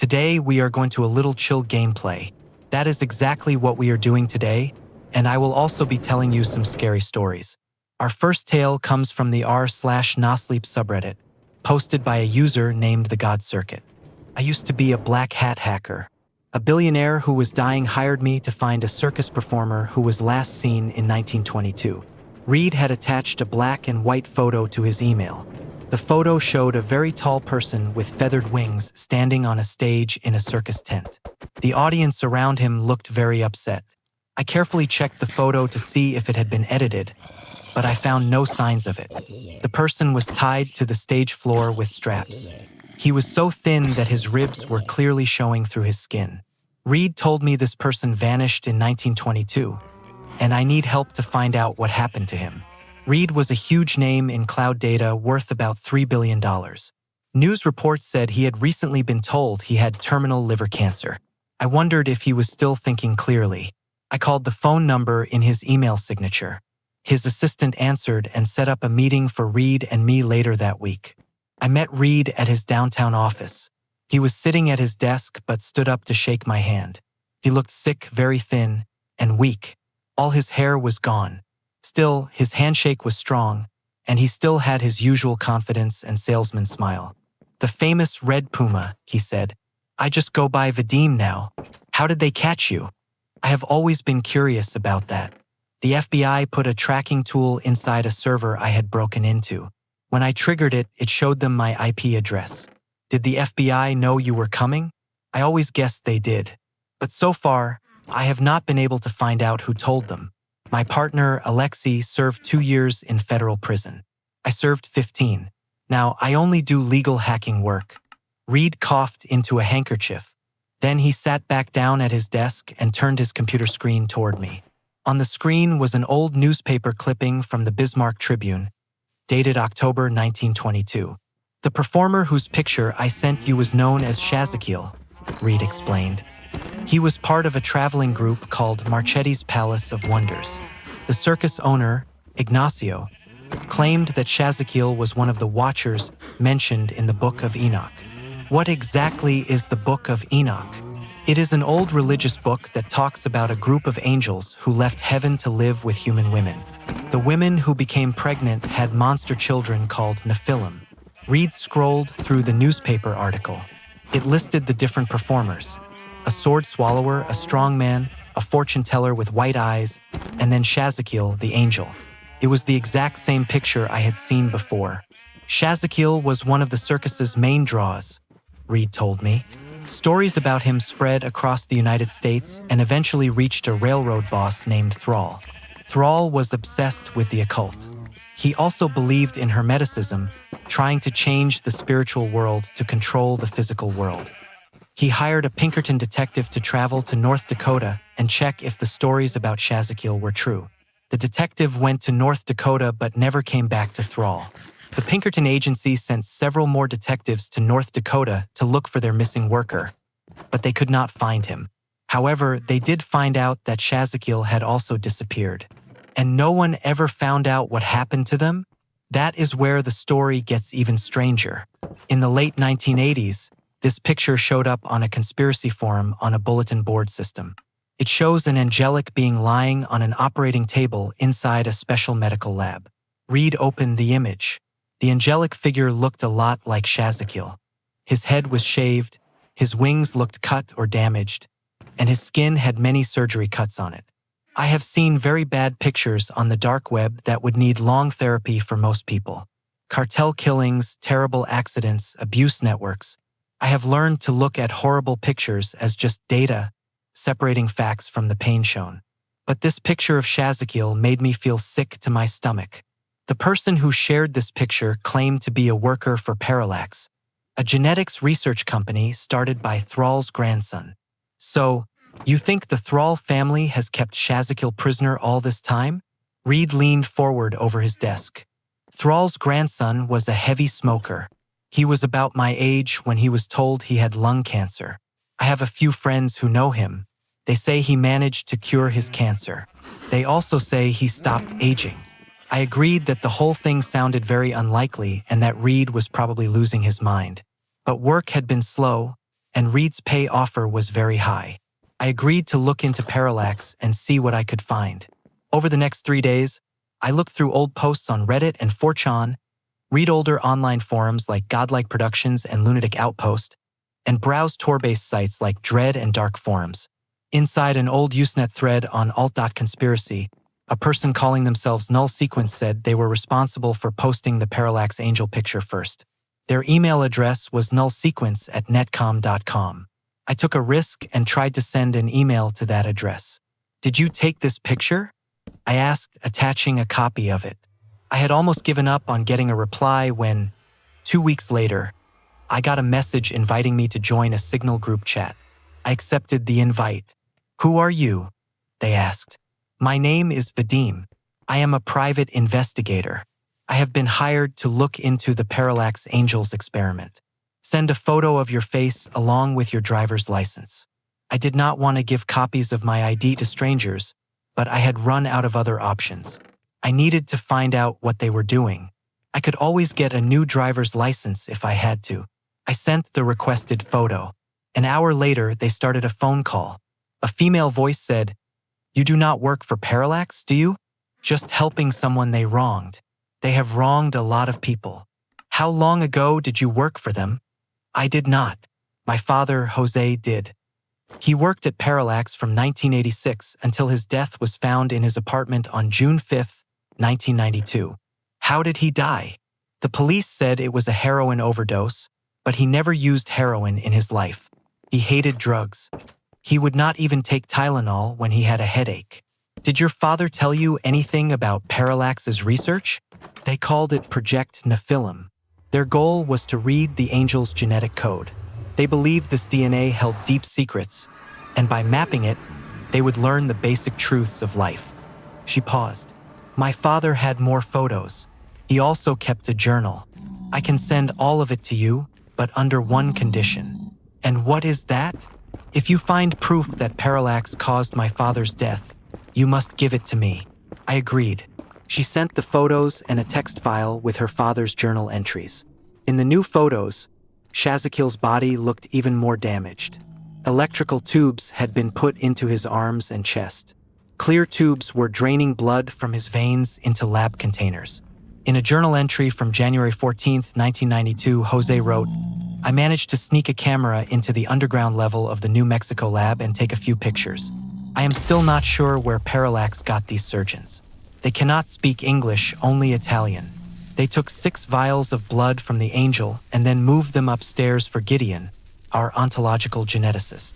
Today, we are going to a little chill gameplay. That is exactly what we are doing today, and I will also be telling you some scary stories. Our first tale comes from the r/NoSleep subreddit, posted by a user named The God Circuit. I used to be a black hat hacker. A billionaire who was dying hired me to find a circus performer who was last seen in 1922. Reed had attached a black and white photo to his email. The photo showed a very tall person with feathered wings standing on a stage in a circus tent. The audience around him looked very upset. I carefully checked the photo to see if it had been edited, but I found no signs of it. The person was tied to the stage floor with straps. He was so thin that his ribs were clearly showing through his skin. Reed told me this person vanished in 1922, and I need help to find out what happened to him. Reed was a huge name in cloud data worth about $3 billion. News reports said he had recently been told he had terminal liver cancer. I wondered if he was still thinking clearly. I called the phone number in his email signature. His assistant answered and set up a meeting for Reed and me later that week. I met Reed at his downtown office. He was sitting at his desk but stood up to shake my hand. He looked sick, very thin, and weak. All his hair was gone. Still, his handshake was strong, and he still had his usual confidence and salesman smile. "The famous Red Puma," he said. "I just go by Vadim now. How did they catch you?" I have always been curious about that. The FBI put a tracking tool inside a server I had broken into. When I triggered it, it showed them my IP address. Did the FBI know you were coming? I always guessed they did. But so far, I have not been able to find out who told them. My partner, Alexei, served 2 years in federal prison. I served 15. Now, I only do legal hacking work. Reed coughed into a handkerchief. Then he sat back down at his desk and turned his computer screen toward me. On the screen was an old newspaper clipping from the Bismarck Tribune, dated October 1922. "The performer whose picture I sent you was known as Shazakil," Reed explained. "He was part of a traveling group called Marchetti's Palace of Wonders. The circus owner, Ignacio, claimed that Shazakil was one of the watchers mentioned in the Book of Enoch." What exactly is the Book of Enoch? It is an old religious book that talks about a group of angels who left heaven to live with human women. The women who became pregnant had monster children called Nephilim. Reed scrolled through the newspaper article. It listed the different performers: a sword swallower, a strong man, a fortune teller with white eyes, and then Shazakil, the angel. It was the exact same picture I had seen before. Shazakil was one of the circus's main draws, Reed told me. Stories about him spread across the United States and eventually reached a railroad boss named Thrall. Thrall was obsessed with the occult. He also believed in Hermeticism, trying to change the spiritual world to control the physical world. He hired a Pinkerton detective to travel to North Dakota and check if the stories about Shazakil were true. The detective went to North Dakota but never came back to Thrall. The Pinkerton agency sent several more detectives to North Dakota to look for their missing worker, but they could not find him. However, they did find out that Shazakil had also disappeared. And no one ever found out what happened to them? That is where the story gets even stranger. In the late 1980s, this picture showed up on a conspiracy forum on a bulletin board system. It shows an angelic being lying on an operating table inside a special medical lab. Reed opened the image. The angelic figure looked a lot like Shazakil. His head was shaved, his wings looked cut or damaged, and his skin had many surgery cuts on it. I have seen very bad pictures on the dark web that would need long therapy for most people. Cartel killings, terrible accidents, abuse networks. I have learned to look at horrible pictures as just data, separating facts from the pain shown. But this picture of Shazakil made me feel sick to my stomach. The person who shared this picture claimed to be a worker for Parallax, a genetics research company started by Thrall's grandson. So, you think the Thrall family has kept Shazakil prisoner all this time? Reed leaned forward over his desk. Thrall's grandson was a heavy smoker. He was about my age when he was told he had lung cancer. I have a few friends who know him. They say he managed to cure his cancer. They also say he stopped aging. I agreed that the whole thing sounded very unlikely and that Reed was probably losing his mind. But work had been slow, and Reed's pay offer was very high. I agreed to look into Parallax and see what I could find. Over the next 3 days, I looked through old posts on Reddit and 4chan, read older online forums like Godlike Productions and Lunatic Outpost, and browse Tor-based sites like Dread and Dark Forums. Inside an old Usenet thread on alt.conspiracy, a person calling themselves Null Sequence said they were responsible for posting the Parallax Angel picture first. Their email address was nullsequence@netcom.com. I took a risk and tried to send an email to that address. "Did you take this picture?" I asked, attaching a copy of it. I had almost given up on getting a reply when, 2 weeks later, I got a message inviting me to join a Signal group chat. I accepted the invite. "Who are you?" they asked. "My name is Vadim. I am a private investigator. I have been hired to look into the Parallax Angels experiment. Send a photo of your face along with your driver's license." I did not want to give copies of my ID to strangers, but I had run out of other options. I needed to find out what they were doing. I could always get a new driver's license if I had to. I sent the requested photo. An hour later, they started a phone call. A female voice said, "You do not work for Parallax, do you?" "Just helping someone they wronged. They have wronged a lot of people." "How long ago did you work for them?" "I did not. My father, Jose, did. He worked at Parallax from 1986 until his death was found in his apartment on June 5, 1992. "How did he die?" "The police said it was a heroin overdose, but he never used heroin in his life. He hated drugs. He would not even take Tylenol when he had a headache." "Did your father tell you anything about Parallax's research?" "They called it Project Nephilim. Their goal was to read the angel's genetic code. They believed this DNA held deep secrets, and by mapping it, they would learn the basic truths of life." She paused. "My father had more photos. He also kept a journal. I can send all of it to you, but under one condition." "And what is that?" "If you find proof that Parallax caused my father's death, you must give it to me." I agreed. She sent the photos and a text file with her father's journal entries. In the new photos, Shazakil's body looked even more damaged. Electrical tubes had been put into his arms and chest. Clear tubes were draining blood from his veins into lab containers. In a journal entry from January 14, 1992, Jose wrote, "I managed to sneak a camera into the underground level of the New Mexico lab and take a few pictures. I am still not sure where Parallax got these surgeons. They cannot speak English, only Italian. They took 6 vials of blood from the angel and then moved them upstairs for Gideon, our ontological geneticist."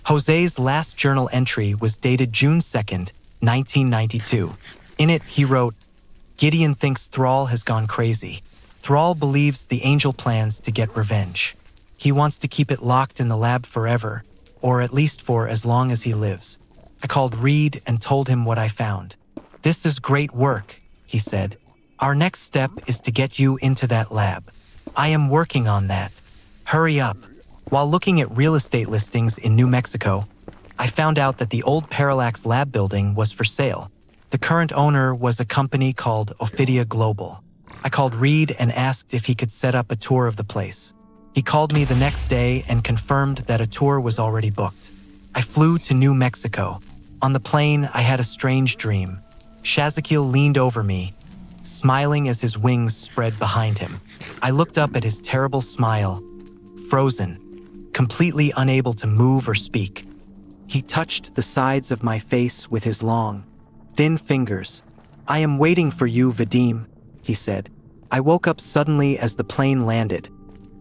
Jose's last journal entry was dated June 2, 1992. In it, he wrote, "Gideon thinks Thrall has gone crazy. Thrall believes the angel plans to get revenge. He wants to keep it locked in the lab forever, or at least for as long as he lives." I called Reed and told him what I found. "This is great work," he said. "Our next step is to get you into that lab." "I am working on that. Hurry up." While looking at real estate listings in New Mexico, I found out that the old Parallax lab building was for sale. The current owner was a company called Ophidia Global. I called Reed and asked if he could set up a tour of the place. He called me the next day and confirmed that a tour was already booked. I flew to New Mexico. On the plane, I had a strange dream. Shazakil leaned over me, smiling as his wings spread behind him. I looked up at his terrible smile, frozen, completely unable to move or speak. He touched the sides of my face with his long, thin fingers. "I am waiting for you, Vadim," he said. I woke up suddenly as the plane landed,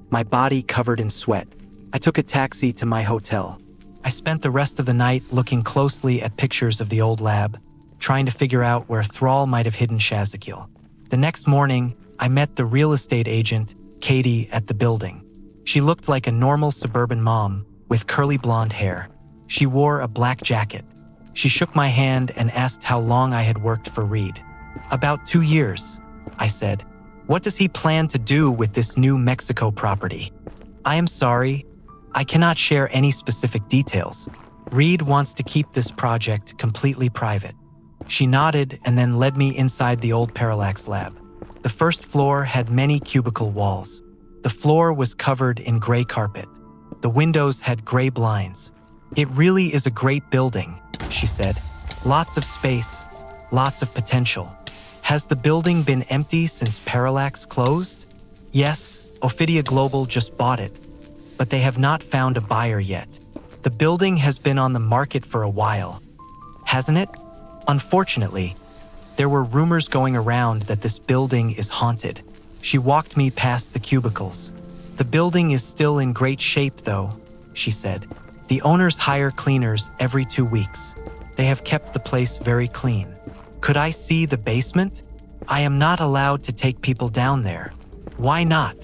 my body covered in sweat. I took a taxi to my hotel. I spent the rest of the night looking closely at pictures of the old lab, trying to figure out where Thrall might have hidden Shazakil. The next morning, I met the real estate agent, Katie, at the building. She looked like a normal suburban mom with curly blonde hair. She wore a black jacket. She shook my hand and asked how long I had worked for Reed. "About 2 years," I said. "What does he plan to do with this New Mexico property?" "I am sorry, I cannot share any specific details. Reed wants to keep this project completely private." She nodded and then led me inside the old Parallax lab. The first floor had many cubicle walls. The floor was covered in gray carpet. The windows had gray blinds. "It really is a great building," she said. "Lots of space, lots of potential." "Has the building been empty since Parallax closed?" "Yes, Ophidia Global just bought it, but they have not found a buyer yet. The building has been on the market for a while, hasn't it?" "Unfortunately, there were rumors going around that this building is haunted." She walked me past the cubicles. "The building is still in great shape though," she said. "The owners hire cleaners every 2 weeks. They have kept the place very clean." "Could I see the basement?" "I am not allowed to take people down there." "Why not?"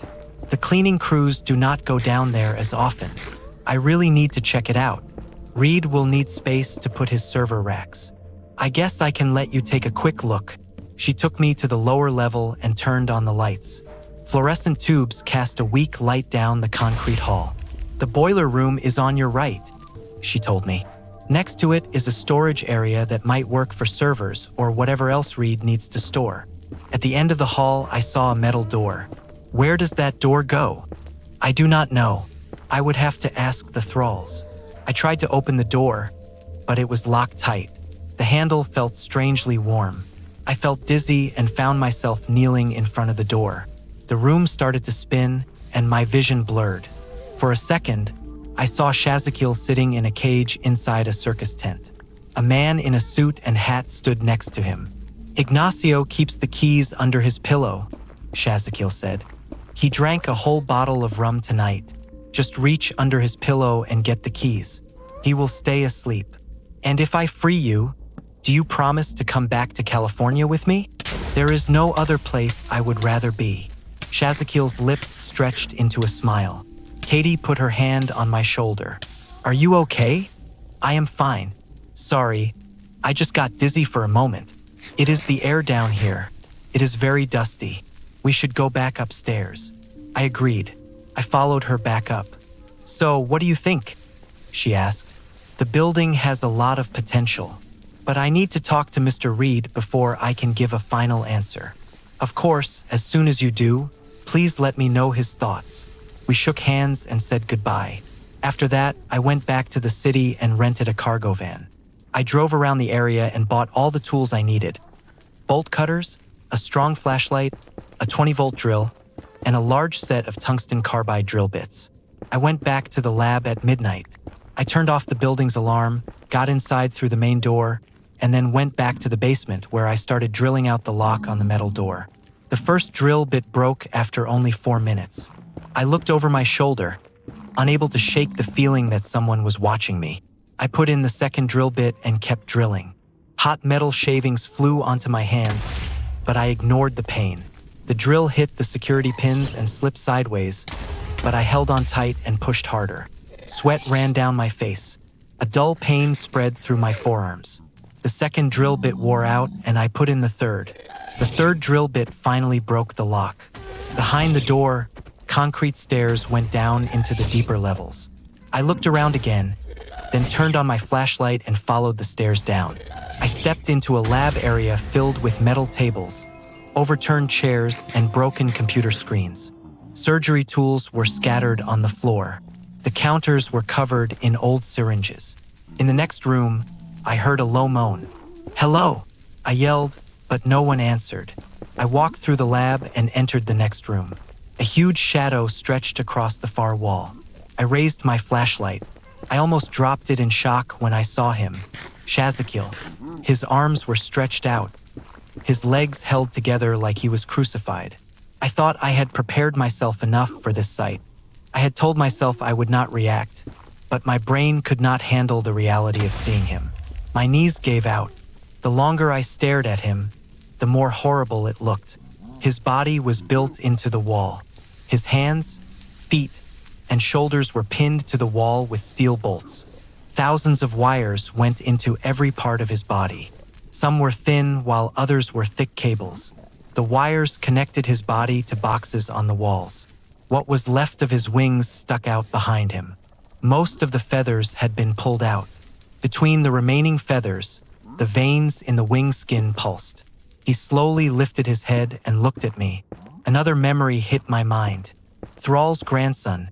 "The cleaning crews do not go down there as often. I really need to check it out. Reed will need space to put his server racks." "I guess I can let you take a quick look." She took me to the lower level and turned on the lights. Fluorescent tubes cast a weak light down the concrete hall. "The boiler room is on your right," she told me. "Next to it is a storage area that might work for servers or whatever else Reed needs to store." At the end of the hall, I saw a metal door. "Where does that door go?" "I do not know. I would have to ask the thralls." I tried to open the door, but it was locked tight. The handle felt strangely warm. I felt dizzy and found myself kneeling in front of the door. The room started to spin, and my vision blurred. For a second, I saw Shazakiel sitting in a cage inside a circus tent. A man in a suit and hat stood next to him. "Ignacio keeps the keys under his pillow," Shazakiel said. "He drank a whole bottle of rum tonight. Just reach under his pillow and get the keys. He will stay asleep. And if I free you, do you promise to come back to California with me? There is no other place I would rather be." Shazakiel's lips stretched into a smile. Katie put her hand on my shoulder. "Are you okay?" "I am fine. Sorry, I just got dizzy for a moment. It is the air down here. It is very dusty. We should go back upstairs." I agreed. I followed her back up. "So, what do you think?" she asked. "The building has a lot of potential, but I need to talk to Mr. Reed before I can give a final answer. Of course, as soon as you do, please let me know his thoughts." We shook hands and said goodbye. After that, I went back to the city and rented a cargo van. I drove around the area and bought all the tools I needed: bolt cutters, a strong flashlight, a 20-volt drill, and a large set of tungsten carbide drill bits. I went back to the lab at midnight. I turned off the building's alarm, got inside through the main door, and then went back to the basement where I started drilling out the lock on the metal door. The first drill bit broke after only 4 minutes. I looked over my shoulder, unable to shake the feeling that someone was watching me. I put in the second drill bit and kept drilling. Hot metal shavings flew onto my hands, but I ignored the pain. The drill hit the security pins and slipped sideways, but I held on tight and pushed harder. Sweat ran down my face. A dull pain spread through my forearms. The second drill bit wore out, and I put in the third. The third drill bit finally broke the lock. Behind the door, concrete stairs went down into the deeper levels. I looked around again, then turned on my flashlight and followed the stairs down. I stepped into a lab area filled with metal tables, overturned chairs, and broken computer screens. Surgery tools were scattered on the floor. The counters were covered in old syringes. In the next room, I heard a low moan. "Hello!" I yelled, but no one answered. I walked through the lab and entered the next room. A huge shadow stretched across the far wall. I raised my flashlight. I almost dropped it in shock when I saw him. Shazakiel. His arms were stretched out. His legs held together like he was crucified. I thought I had prepared myself enough for this sight. I had told myself I would not react, but my brain could not handle the reality of seeing him. My knees gave out. The longer I stared at him, the more horrible it looked. His body was built into the wall. His hands, feet, and shoulders were pinned to the wall with steel bolts. Thousands of wires went into every part of his body. Some were thin, while others were thick cables. The wires connected his body to boxes on the walls. What was left of his wings stuck out behind him. Most of the feathers had been pulled out. Between the remaining feathers, the veins in the wing skin pulsed. He slowly lifted his head and looked at me. Another memory hit my mind. Thrall's grandson,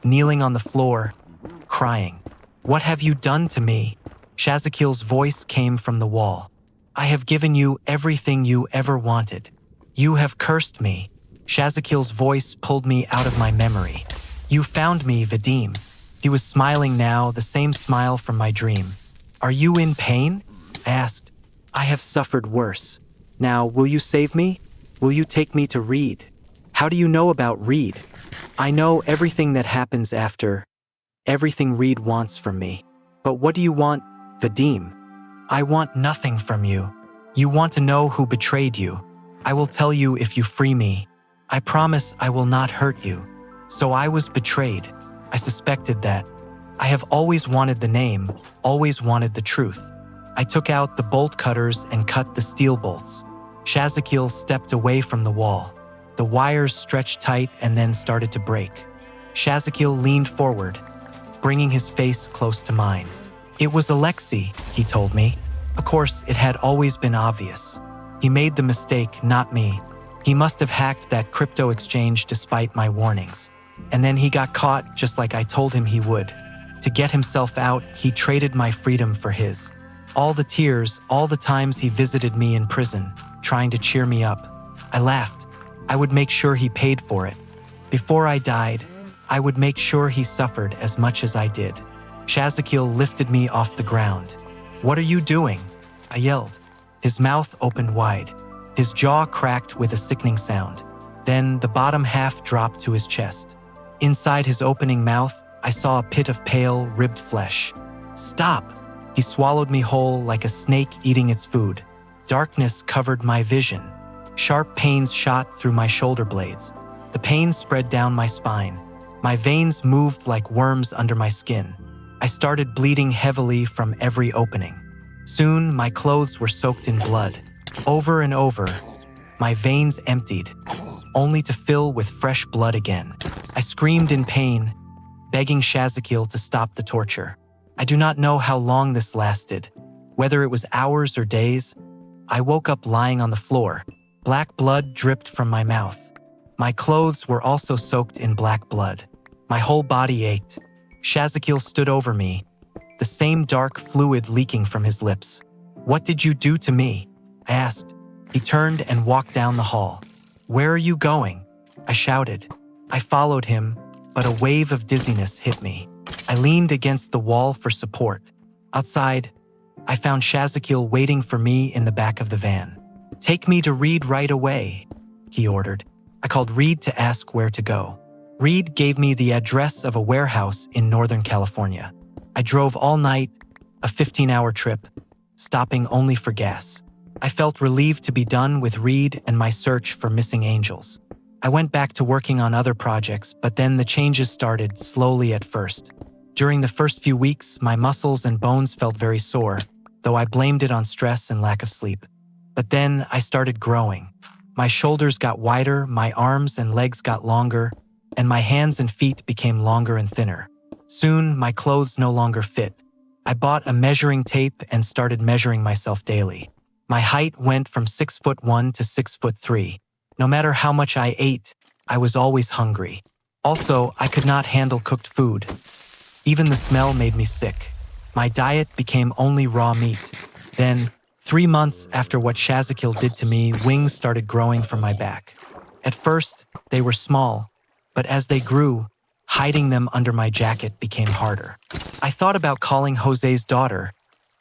kneeling on the floor, crying. "What have you done to me?" Shazakil's voice came from the wall. "I have given you everything you ever wanted. You have cursed me." Shazakil's voice pulled me out of my memory. "You found me, Vadim." He was smiling now, the same smile from my dream. "Are you in pain?" I asked. "I have suffered worse. Now, will you save me? Will you take me to Reed?" "How do you know about Reed?" "I know everything that happens after. Everything Reed wants from me." "But what do you want, Vadim?" "I want nothing from you. You want to know who betrayed you. I will tell you if you free me. I promise I will not hurt you." So I was betrayed. I suspected that. I have always wanted the name, always wanted the truth. I took out the bolt cutters and cut the steel bolts. Shazakil stepped away from the wall. The wires stretched tight and then started to break. Shazakil leaned forward, bringing his face close to mine. "It was Alexei," he told me. Of course, it had always been obvious. He made the mistake, not me. He must have hacked that crypto exchange despite my warnings. And then he got caught just like I told him he would. To get himself out, he traded my freedom for his. All the tears, all the times he visited me in prison, trying to cheer me up. I laughed. I would make sure he paid for it. Before I died, I would make sure he suffered as much as I did. Shazakil lifted me off the ground. "What are you doing?" I yelled. His mouth opened wide. His jaw cracked with a sickening sound. Then the bottom half dropped to his chest. Inside his opening mouth, I saw a pit of pale, ribbed flesh. "Stop!" He swallowed me whole like a snake eating its food. Darkness covered my vision. Sharp pains shot through my shoulder blades. The pain spread down my spine. My veins moved like worms under my skin. I started bleeding heavily from every opening. Soon, my clothes were soaked in blood. Over and over, my veins emptied, only to fill with fresh blood again. I screamed in pain, begging Shazakil to stop the torture. I do not know how long this lasted, whether it was hours or days. I woke up lying on the floor. Black blood dripped from my mouth. My clothes were also soaked in black blood. My whole body ached. Shazakil stood over me, the same dark fluid leaking from his lips. "What did you do to me?" I asked. He turned and walked down the hall. "Where are you going?" I shouted. I followed him, but a wave of dizziness hit me. I leaned against the wall for support. Outside, I found Shazakil waiting for me in the back of the van. "Take me to Reed right away," he ordered. I called Reed to ask where to go. Reed gave me the address of a warehouse in Northern California. I drove all night, a 15-hour trip, stopping only for gas. I felt relieved to be done with Reed and my search for missing angels. I went back to working on other projects, but then the changes started, slowly at first. During the first few weeks, my muscles and bones felt very sore, though I blamed it on stress and lack of sleep. But then I started growing. My shoulders got wider, my arms and legs got longer, and my hands and feet became longer and thinner. Soon, my clothes no longer fit. I bought a measuring tape and started measuring myself daily. My height went from 6'1" to 6'3". No matter how much I ate, I was always hungry. Also, I could not handle cooked food. Even the smell made me sick. My diet became only raw meat. Then, 3 months after what Shazakil did to me, wings started growing from my back. At first, they were small, but as they grew, hiding them under my jacket became harder. I thought about calling Jose's daughter,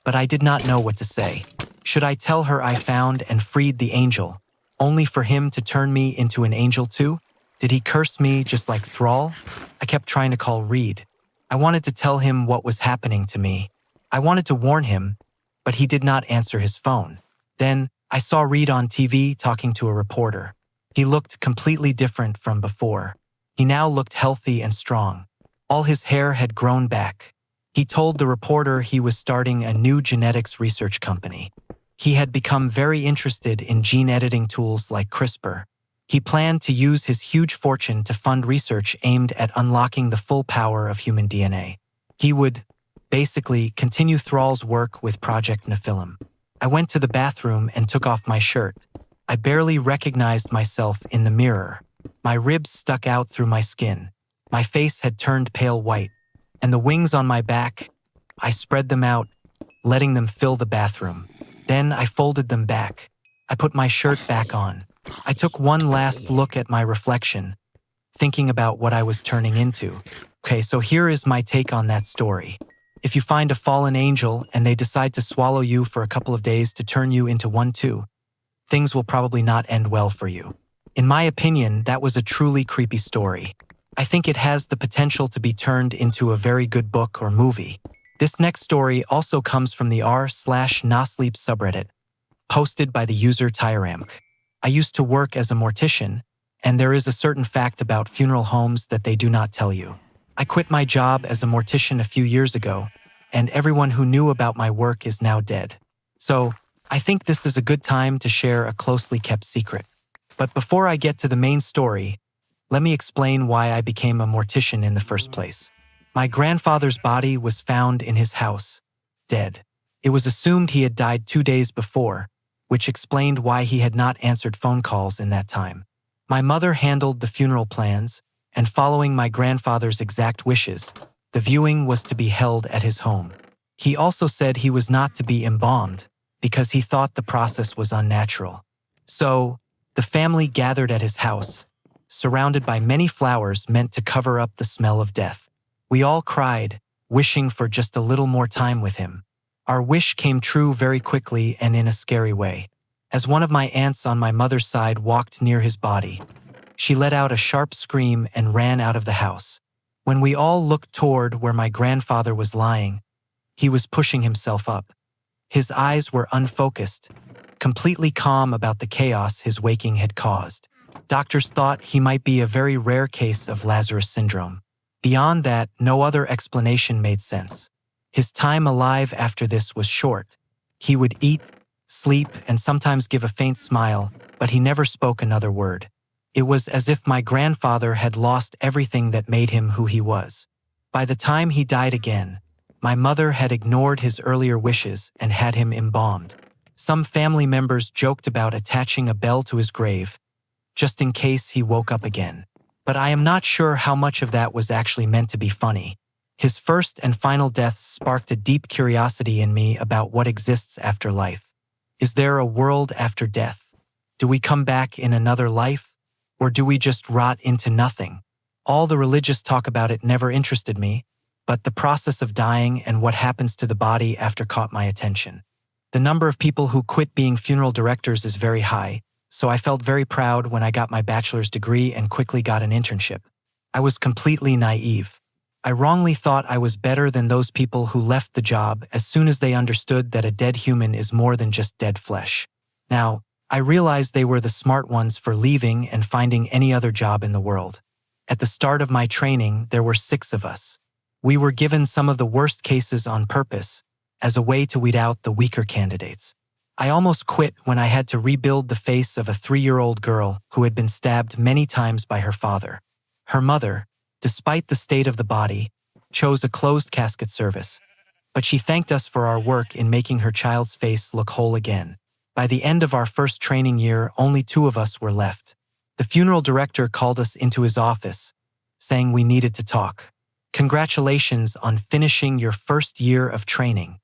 but I did not know what to say. Should I tell her I found and freed the angel, only for him to turn me into an angel too? Did he curse me just like Thrall? I kept trying to call Reed. I wanted to tell him what was happening to me. I wanted to warn him, but he did not answer his phone. Then, I saw Reed on TV talking to a reporter. He looked completely different from before. He now looked healthy and strong. All his hair had grown back. He told the reporter he was starting a new genetics research company. He had become very interested in gene editing tools like CRISPR. He planned to use his huge fortune to fund research aimed at unlocking the full power of human DNA. He would, basically, continue Thrall's work with Project Nephilim. I went to the bathroom and took off my shirt. I barely recognized myself in the mirror. My ribs stuck out through my skin. My face had turned pale white, and the wings on my back, I spread them out, letting them fill the bathroom. Then I folded them back. I put my shirt back on. I took one last look at my reflection, thinking about what I was turning into. Okay, so here is my take on that story. If you find a fallen angel and they decide to swallow you for a couple of days to turn you into one too, things will probably not end well for you. In my opinion, that was a truly creepy story. I think it has the potential to be turned into a very good book or movie. This next story also comes from the r/nosleep subreddit, posted by the user Tyramk. I used to work as a mortician, and there is a certain fact about funeral homes that they do not tell you. I quit my job as a mortician a few years ago, and everyone who knew about my work is now dead. So, I think this is a good time to share a closely kept secret. But before I get to the main story, let me explain why I became a mortician in the first place. My grandfather's body was found in his house, dead. It was assumed he had died 2 days before, which explained why he had not answered phone calls in that time. My mother handled the funeral plans, and following my grandfather's exact wishes, the viewing was to be held at his home. He also said he was not to be embalmed because he thought the process was unnatural. So, the family gathered at his house, surrounded by many flowers meant to cover up the smell of death. We all cried, wishing for just a little more time with him. Our wish came true very quickly and in a scary way. As one of my aunts on my mother's side walked near his body, she let out a sharp scream and ran out of the house. When we all looked toward where my grandfather was lying, he was pushing himself up. His eyes were unfocused, completely calm about the chaos his waking had caused. Doctors thought he might be a very rare case of Lazarus syndrome. Beyond that, no other explanation made sense. His time alive after this was short. He would eat, sleep, and sometimes give a faint smile, but he never spoke another word. It was as if my grandfather had lost everything that made him who he was. By the time he died again, my mother had ignored his earlier wishes and had him embalmed. Some family members joked about attaching a bell to his grave, just in case he woke up again. But I am not sure how much of that was actually meant to be funny. His first and final death sparked a deep curiosity in me about what exists after life. Is there a world after death? Do we come back in another life? Or do we just rot into nothing? All the religious talk about it never interested me, but the process of dying and what happens to the body after caught my attention. The number of people who quit being funeral directors is very high, so I felt very proud when I got my bachelor's degree and quickly got an internship. I was completely naive. I wrongly thought I was better than those people who left the job as soon as they understood that a dead human is more than just dead flesh. Now, I realized they were the smart ones for leaving and finding any other job in the world. At the start of my training, there were 6 of us. We were given some of the worst cases on purpose, as a way to weed out the weaker candidates. I almost quit when I had to rebuild the face of a 3-year-old girl who had been stabbed many times by her father. Her mother, despite the state of the body, chose a closed casket service, but she thanked us for our work in making her child's face look whole again. By the end of our first training year, only 2 of us were left. The funeral director called us into his office, saying we needed to talk. Congratulations on finishing your first year of training.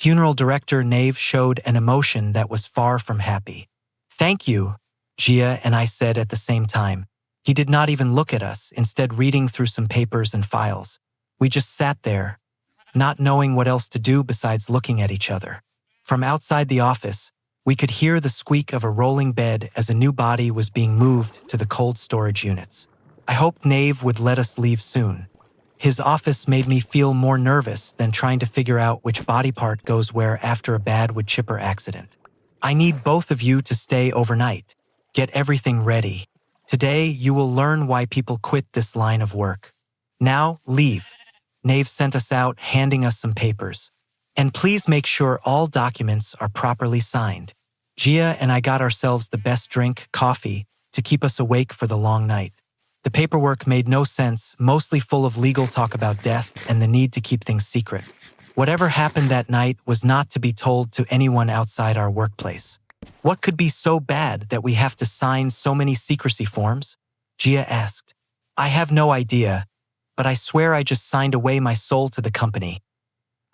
Funeral director Nave showed an emotion that was far from happy. Thank you, Gia and I said at the same time. He did not even look at us, instead reading through some papers and files. We just sat there, not knowing what else to do besides looking at each other. From outside the office, we could hear the squeak of a rolling bed as a new body was being moved to the cold storage units. I hoped Nave would let us leave soon. His office made me feel more nervous than trying to figure out which body part goes where after a bad wood chipper accident. I need both of you to stay overnight. Get everything ready. Today, you will learn why people quit this line of work. Now, leave. Nave sent us out, handing us some papers. And please make sure all documents are properly signed. Gia and I got ourselves the best drink, coffee, to keep us awake for the long night. The paperwork made no sense, mostly full of legal talk about death and the need to keep things secret. Whatever happened that night was not to be told to anyone outside our workplace. What could be so bad that we have to sign so many secrecy forms? Gia asked. I have no idea, but I swear I just signed away my soul to the company.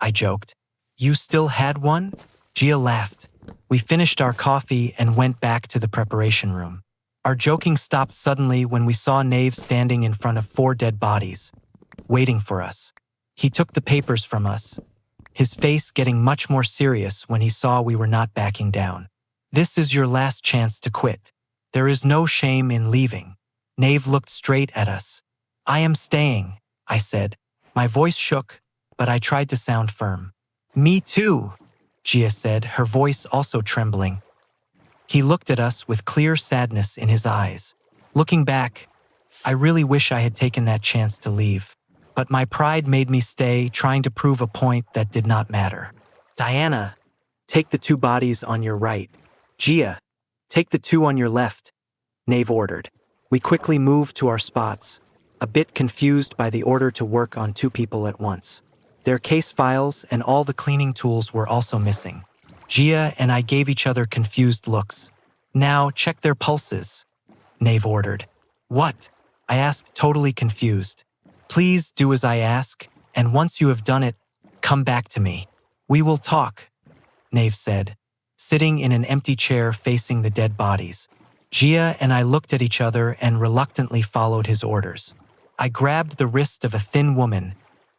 I joked. You still had one? Gia laughed. We finished our coffee and went back to the preparation room. Our joking stopped suddenly when we saw Nave standing in front of 4 dead bodies, waiting for us. He took the papers from us, his face getting much more serious when he saw we were not backing down. This is your last chance to quit. There is no shame in leaving. Nave looked straight at us. I am staying, I said. My voice shook, but I tried to sound firm. Me too, Gia said, her voice also trembling. He looked at us with clear sadness in his eyes. Looking back, I really wish I had taken that chance to leave. But my pride made me stay, trying to prove a point that did not matter. Diana, take the 2 bodies on your right. Gia, take the 2 on your left, Nave ordered. We quickly moved to our spots, a bit confused by the order to work on 2 people at once. Their case files and all the cleaning tools were also missing. Gia and I gave each other confused looks. Now check their pulses, Nave ordered. What? I asked, totally confused. Please do as I ask, and once you have done it, come back to me. We will talk, Nave said, sitting in an empty chair facing the dead bodies. Gia and I looked at each other and reluctantly followed his orders. I grabbed the wrist of a thin woman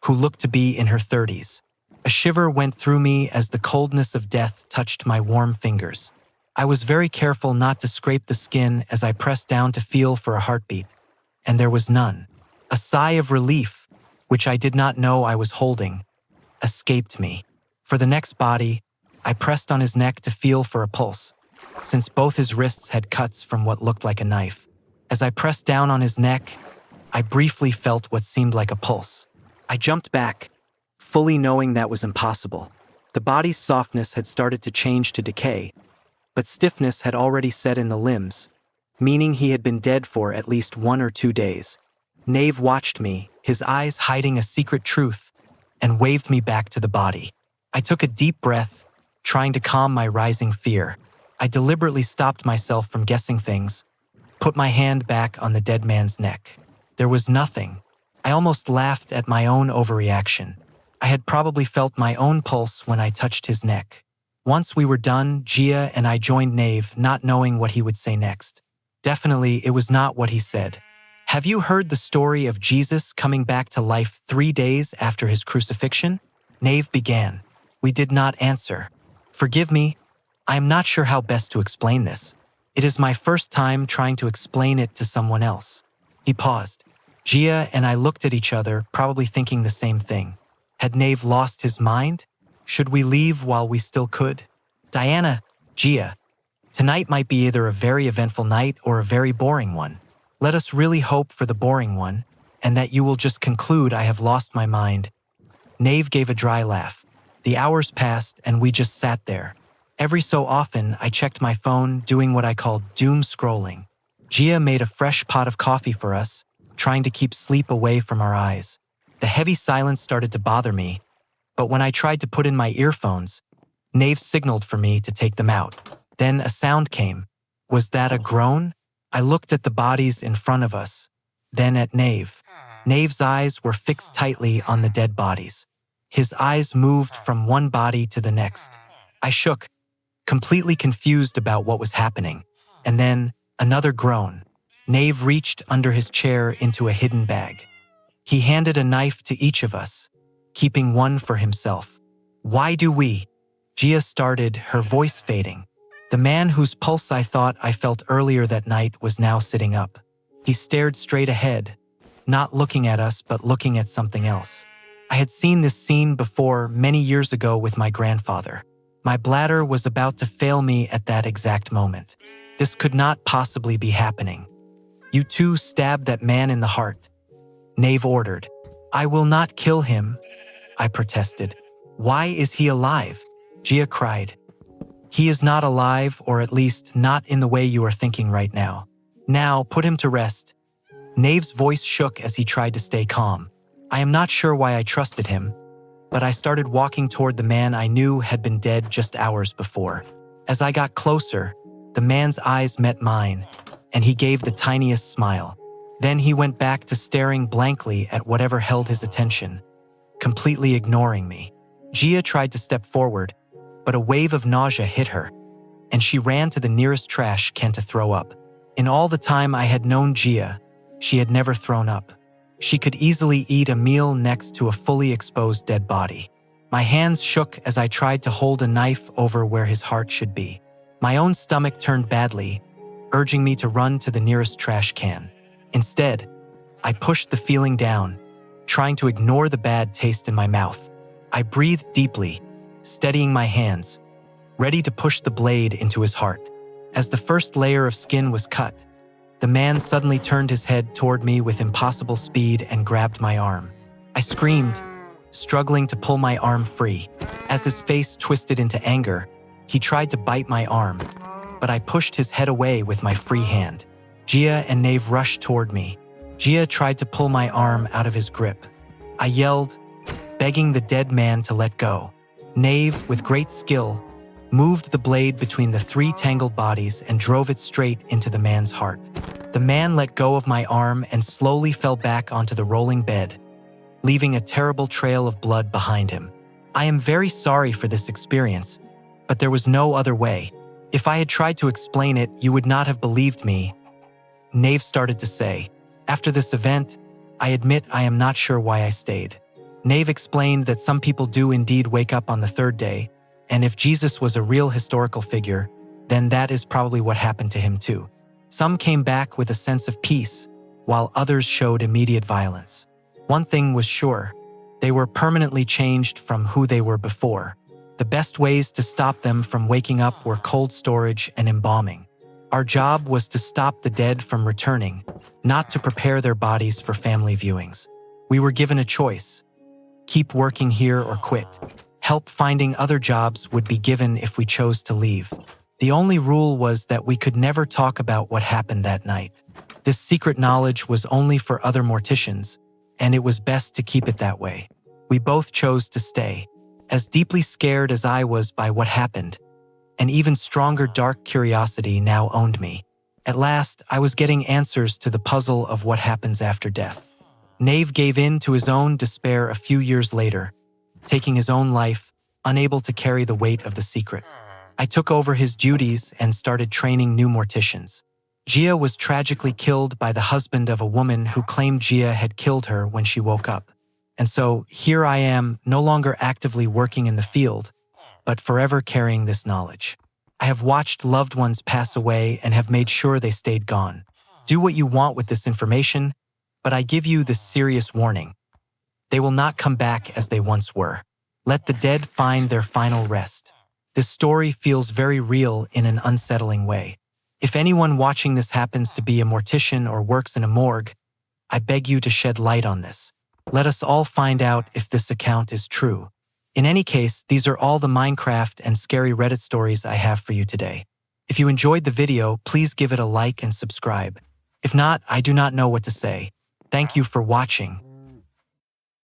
who looked to be in her 30s. A shiver went through me as the coldness of death touched my warm fingers. I was very careful not to scrape the skin as I pressed down to feel for a heartbeat, and there was none. A sigh of relief, which I did not know I was holding, escaped me. For the next body, I pressed on his neck to feel for a pulse, since both his wrists had cuts from what looked like a knife. As I pressed down on his neck, I briefly felt what seemed like a pulse. I jumped back, fully knowing that was impossible. The body's softness had started to change to decay, but stiffness had already set in the limbs, meaning he had been dead for at least 1 or 2 days. Nave watched me, his eyes hiding a secret truth, and waved me back to the body. I took a deep breath, trying to calm my rising fear. I deliberately stopped myself from guessing things, put my hand back on the dead man's neck. There was nothing. I almost laughed at my own overreaction. I had probably felt my own pulse when I touched his neck. Once we were done, Gia and I joined Nave, not knowing what he would say next. Definitely, it was not what he said. Have you heard the story of Jesus coming back to life 3 days after his crucifixion? Nave began. We did not answer. Forgive me, I am not sure how best to explain this. It is my first time trying to explain it to someone else. He paused. Gia and I looked at each other, probably thinking the same thing. Had Nave lost his mind? Should we leave while we still could? Diana, Gia, tonight might be either a very eventful night or a very boring one. Let us really hope for the boring one, and that you will just conclude I have lost my mind. Nave gave a dry laugh. The hours passed and we just sat there. Every so often, I checked my phone, doing what I called doom scrolling. Gia made a fresh pot of coffee for us, trying to keep sleep away from our eyes. The heavy silence started to bother me, but when I tried to put in my earphones, Nave signaled for me to take them out. Then a sound came. Was that a groan? I looked at the bodies in front of us, then at Nave. Nave's eyes were fixed tightly on the dead bodies. His eyes moved from one body to the next. I shook, completely confused about what was happening. And then, another groan. Nave reached under his chair into a hidden bag. He handed a knife to each of us, keeping one for himself. Why do we? Gia started, her voice fading. The man whose pulse I thought I felt earlier that night was now sitting up. He stared straight ahead, not looking at us but looking at something else. I had seen this scene before many years ago with my grandfather. My bladder was about to fail me at that exact moment. This could not possibly be happening. You two stabbed that man in the heart, Nave ordered. I will not kill him, I protested. Why is he alive? Gia cried. He is not alive, or at least not in the way you are thinking right now. Now, put him to rest. Nave's voice shook as he tried to stay calm. I am not sure why I trusted him, but I started walking toward the man I knew had been dead just hours before. As I got closer, the man's eyes met mine, and he gave the tiniest smile. Then he went back to staring blankly at whatever held his attention, completely ignoring me. Gia tried to step forward, but a wave of nausea hit her, and she ran to the nearest trash can to throw up. In all the time I had known Gia, she had never thrown up. She could easily eat a meal next to a fully exposed dead body. My hands shook as I tried to hold a knife over where his heart should be. My own stomach turned badly, urging me to run to the nearest trash can. Instead, I pushed the feeling down, trying to ignore the bad taste in my mouth. I breathed deeply, steadying my hands, ready to push the blade into his heart. As the first layer of skin was cut, the man suddenly turned his head toward me with impossible speed and grabbed my arm. I screamed, struggling to pull my arm free. As his face twisted into anger, he tried to bite my arm, but I pushed his head away with my free hand. Gia and Nave rushed toward me. Gia tried to pull my arm out of his grip. I yelled, begging the dead man to let go. Nave, with great skill, moved the blade between the three tangled bodies and drove it straight into the man's heart. The man let go of my arm and slowly fell back onto the rolling bed, leaving a terrible trail of blood behind him. I am very sorry for this experience, but there was no other way. If I had tried to explain it, you would not have believed me, Nave started to say. After this event, I admit I am not sure why I stayed. Nave explained that some people do indeed wake up on the third day, and if Jesus was a real historical figure, then that is probably what happened to him too. Some came back with a sense of peace, while others showed immediate violence. One thing was sure, they were permanently changed from who they were before. The best ways to stop them from waking up were cold storage and embalming. Our job was to stop the dead from returning, not to prepare their bodies for family viewings. We were given a choice: keep working here or quit. Help finding other jobs would be given if we chose to leave. The only rule was that we could never talk about what happened that night. This secret knowledge was only for other morticians, and it was best to keep it that way. We both chose to stay. As deeply scared as I was by what happened, an even stronger dark curiosity now owned me. At last, I was getting answers to the puzzle of what happens after death. Nave gave in to his own despair a few years later, taking his own life, unable to carry the weight of the secret. I took over his duties and started training new morticians. Gia was tragically killed by the husband of a woman who claimed Gia had killed her when she woke up. And so here I am, no longer actively working in the field, but forever carrying this knowledge. I have watched loved ones pass away and have made sure they stayed gone. Do what you want with this information, but I give you this serious warning. They will not come back as they once were. Let the dead find their final rest. This story feels very real in an unsettling way. If anyone watching this happens to be a mortician or works in a morgue, I beg you to shed light on this. Let us all find out if this account is true. In any case, these are all the Minecraft and scary Reddit stories I have for you today. If you enjoyed the video, please give it a like and subscribe. If not, I do not know what to say. Thank you for watching.